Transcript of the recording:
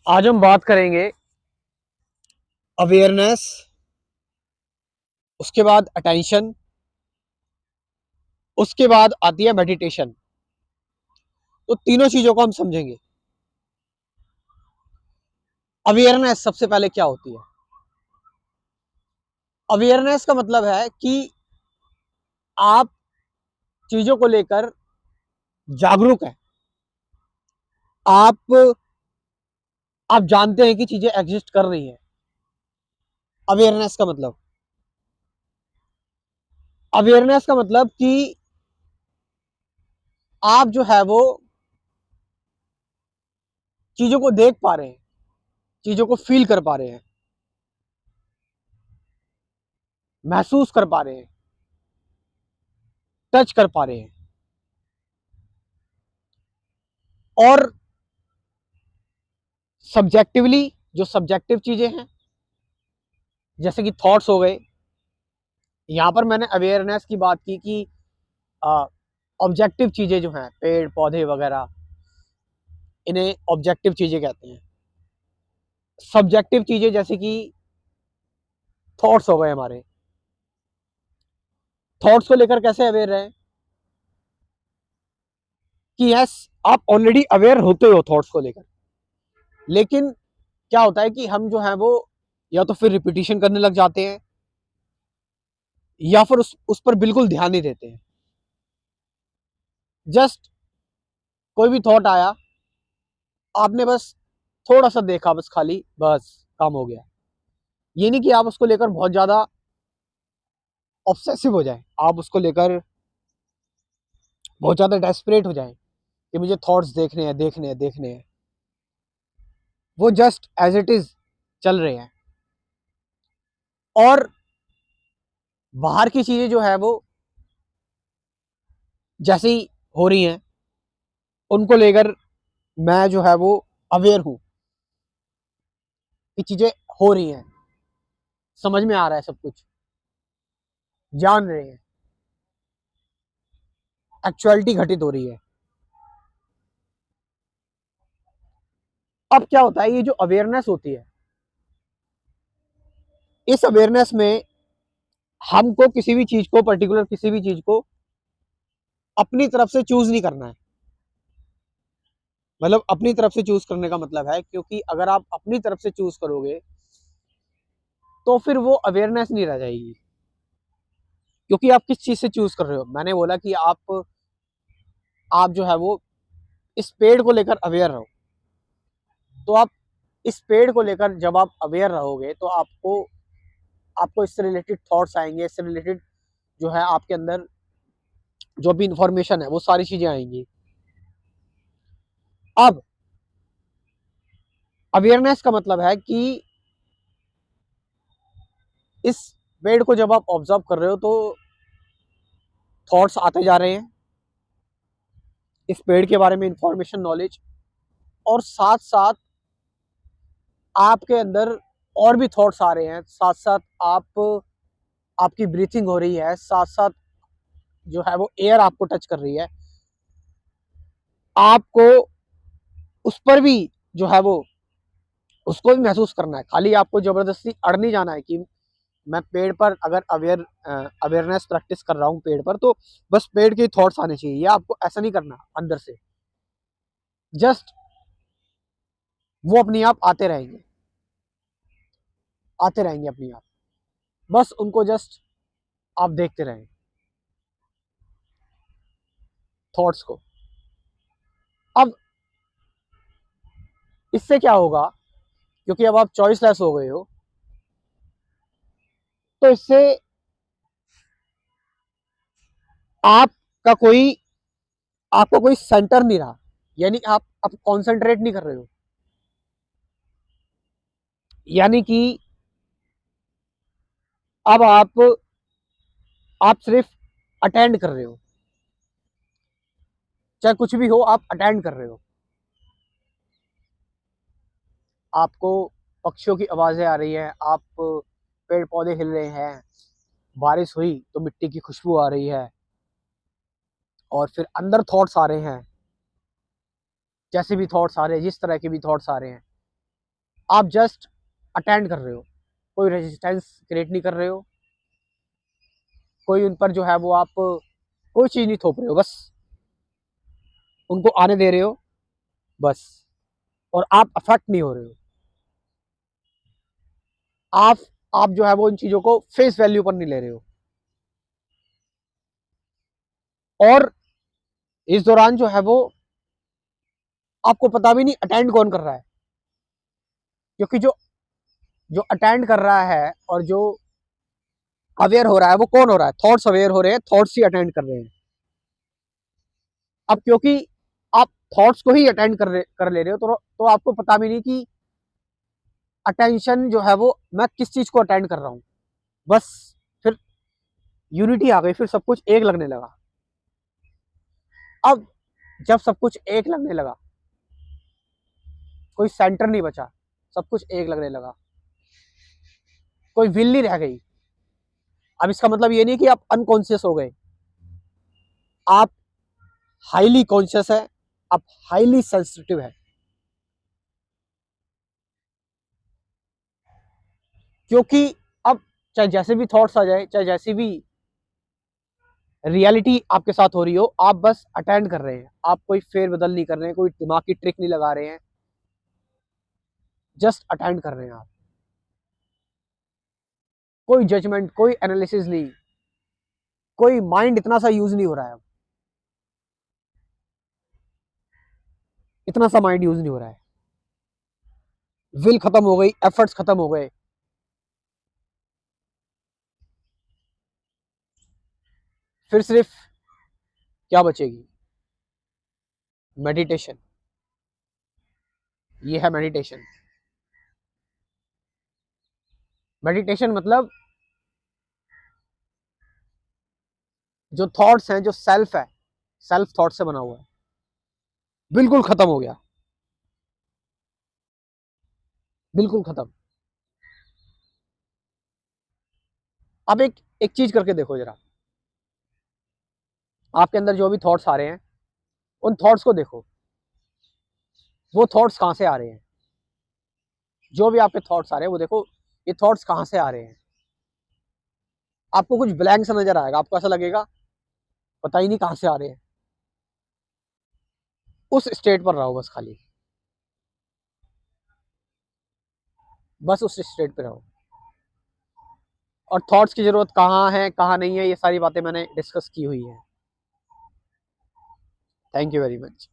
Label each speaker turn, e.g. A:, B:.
A: आज हम बात करेंगे अवेयरनेस, उसके बाद अटेंशन, उसके बाद आती है मेडिटेशन। तो तीनों चीजों को हम समझेंगे। अवेयरनेस सबसे पहले क्या होती है? अवेयरनेस का मतलब है कि आप चीजों को लेकर जागरूक हैं। आप जानते हैं कि चीजें एग्जिस्ट कर रही हैं। अवेयरनेस का मतलब अवेयरनेस का मतलब कि आप जो है वो चीजों को देख पा रहे हैं, चीजों को फील कर पा रहे हैं, महसूस कर पा रहे हैं, टच कर पा रहे हैं। और सब्जेक्टिवली, जो सब्जेक्टिव चीजें हैं जैसे कि थॉट्स हो गए। यहां पर मैंने अवेयरनेस की बात की कि ऑब्जेक्टिव चीजें जो हैं, पेड़ पौधे वगैरह, इन्हें ऑब्जेक्टिव चीजें कहते हैं। सब्जेक्टिव चीजें जैसे कि थॉट्स हो गए हमारे। थॉट्स को लेकर कैसे अवेयर रहे कि यस, आप ऑलरेडी अवेयर होते हो थॉट्स को लेकर, लेकिन क्या होता है कि हम जो है वो या तो फिर रिपीटिशन करने लग जाते हैं या फिर उस पर बिल्कुल ध्यान नहीं देते हैं। जस्ट कोई भी थॉट आया, आपने बस थोड़ा सा देखा, बस खाली, बस काम हो गया। ये नहीं कि आप उसको लेकर बहुत ज्यादा ऑब्सेसिव हो जाए, आप उसको लेकर बहुत ज्यादा डेस्परेट हो जाए कि मुझे थॉट्स देखने हैं, देखने हैं, देखने हैं। वो जस्ट एज इट इज चल रहे हैं। और बाहर की चीजें जो है वो जैसे ही हो रही हैं, उनको लेकर मैं जो है वो अवेयर हूं कि चीजें हो रही हैं, समझ में आ रहा है, सब कुछ जान रहे हैं, एक्चुअलिटी घटित हो रही है। अब क्या होता है, ये जो अवेयरनेस होती है, इस अवेयरनेस में हमको किसी भी चीज को, पर्टिकुलर किसी भी चीज को अपनी तरफ से चूज नहीं करना है। मतलब अपनी तरफ से चूज करने का मतलब है, क्योंकि अगर आप अपनी तरफ से चूज करोगे तो फिर वो अवेयरनेस नहीं रह जाएगी। क्योंकि आप किस चीज से चूज कर रहे हो? मैंने बोला कि आप जो है वो इस पेड़ को लेकर अवेयर रहो। तो आप इस पेड़ को लेकर जब आप अवेयर रहोगे तो आपको आपको इससे रिलेटेड थॉट्स आएंगे, इससे रिलेटेड जो है आपके अंदर जो भी इंफॉर्मेशन है वो सारी चीजें आएंगी। अब अवेयरनेस का मतलब है कि इस पेड़ को जब आप ऑब्जर्व कर रहे हो तो थॉट्स आते जा रहे हैं, इस पेड़ के बारे में इंफॉर्मेशन, नॉलेज, और साथ साथ आपके अंदर और भी थॉट्स आ रहे हैं। साथ साथ आपकी ब्रीथिंग हो रही है, साथ साथ जो है वो एयर आपको टच कर रही है। आपको उस पर भी जो है वो उसको भी महसूस करना है। खाली आपको जबरदस्ती अड़ नहीं जाना है कि मैं पेड़ पर अगर अवेयरनेस प्रैक्टिस कर रहा हूँ पेड़ पर, तो बस पेड़ के थॉट्स आने चाहिए। या आपको ऐसा नहीं करना, अंदर से जस्ट वो अपने आप आते रहेंगे अपने आप। बस उनको जस्ट आप देखते रहें, थॉट्स को। अब इससे क्या होगा, क्योंकि अब आप चॉइसलेस हो गए हो, तो इससे आपका कोई आपका कोई सेंटर नहीं रहा। यानी आप कॉन्सेंट्रेट नहीं कर रहे हो, यानी कि अब आप सिर्फ अटेंड कर रहे हो। चाहे कुछ भी हो, आप अटेंड कर रहे हो। आपको पक्षियों की आवाजें आ रही हैं, आप पेड़ पौधे हिल रहे हैं, बारिश हुई तो मिट्टी की खुशबू आ रही है, और फिर अंदर थॉट्स आ रहे हैं, जैसे भी थॉट्स आ रहे हैं, जिस तरह के भी थॉट्स आ रहे हैं, आप जस्ट अटेंड कर रहे हो, कोई रेजिस्टेंस क्रिएट नहीं कर रहे हो, कोई उन पर जो है वो आप कोई चीज नहीं थोप रहे हो, बस उनको आने दे रहे हो बस। और आप अफेक्ट नहीं हो रहे हो, आप आप जो है वो इन चीजों को फेस वैल्यू पर नहीं ले रहे हो। और इस दौरान जो है वो आपको पता भी नहीं अटेंड कौन कर रहा है, क्योंकि जो जो अटेंड कर रहा है और जो अवेयर हो रहा है वो कौन हो रहा है, थॉट्स अवेयर हो रहे हैं, थॉट्स ही अटेंड कर रहे हैं। अब क्योंकि आप थॉट्स को ही अटेंड कर ले रहे हो, तो आपको पता भी नहीं कि अटेंशन जो है वो मैं किस चीज को अटेंड कर रहा हूं, बस। फिर यूनिटी आ गई, फिर सब कुछ एक लगने लगा। अब जब सब कुछ एक लगने लगा, कोई सेंटर नहीं बचा, सब कुछ एक लगने लगा, कोई विल नहीं रह गई। अब इसका मतलब ये नहीं कि आप अनकॉन्शियस हो गए, आप हाईली कॉन्शियस है, आप हाईली सेंसिटिव है। क्योंकि अब चाहे जैसे भी थॉट्स आ जाए, चाहे जैसी भी रियलिटी आपके साथ हो रही हो, आप बस अटेंड कर रहे हैं, आप कोई फेर बदल नहीं कर रहे हैं, कोई दिमाग की ट्रिक नहीं लगा रहे हैं, जस्ट अटेंड कर रहे हैं आप। कोई जजमेंट, कोई एनालिसिस नहीं, कोई माइंड इतना सा यूज नहीं हो रहा है, इतना सा माइंड यूज नहीं हो रहा है। विल खत्म हो गई, एफर्ट्स खत्म हो गए, फिर सिर्फ क्या बचेगी, मेडिटेशन। ये है मेडिटेशन। मेडिटेशन मतलब जो थॉट्स हैं, जो सेल्फ है, सेल्फ थॉट से बना हुआ है, बिल्कुल खत्म हो गया, बिल्कुल खत्म। अब एक चीज करके देखो जरा, आपके अंदर जो भी थॉट्स आ रहे हैं, उन थॉट्स को देखो, वो थॉट्स कहां से आ रहे हैं। जो भी आपके थॉट्स आ रहे हैं वो देखो, ये थॉट्स कहां से आ रहे हैं। आपको कुछ ब्लैंक सा नजर आएगा, आपको ऐसा लगेगा पता ही नहीं कहां से आ रहे हैं। उस स्टेट पर रहो बस, खाली बस उस स्टेट पे रहो। और थॉट्स की जरूरत कहाँ है, कहाँ नहीं है, ये सारी बातें मैंने डिस्कस की हुई है। Thank you very much.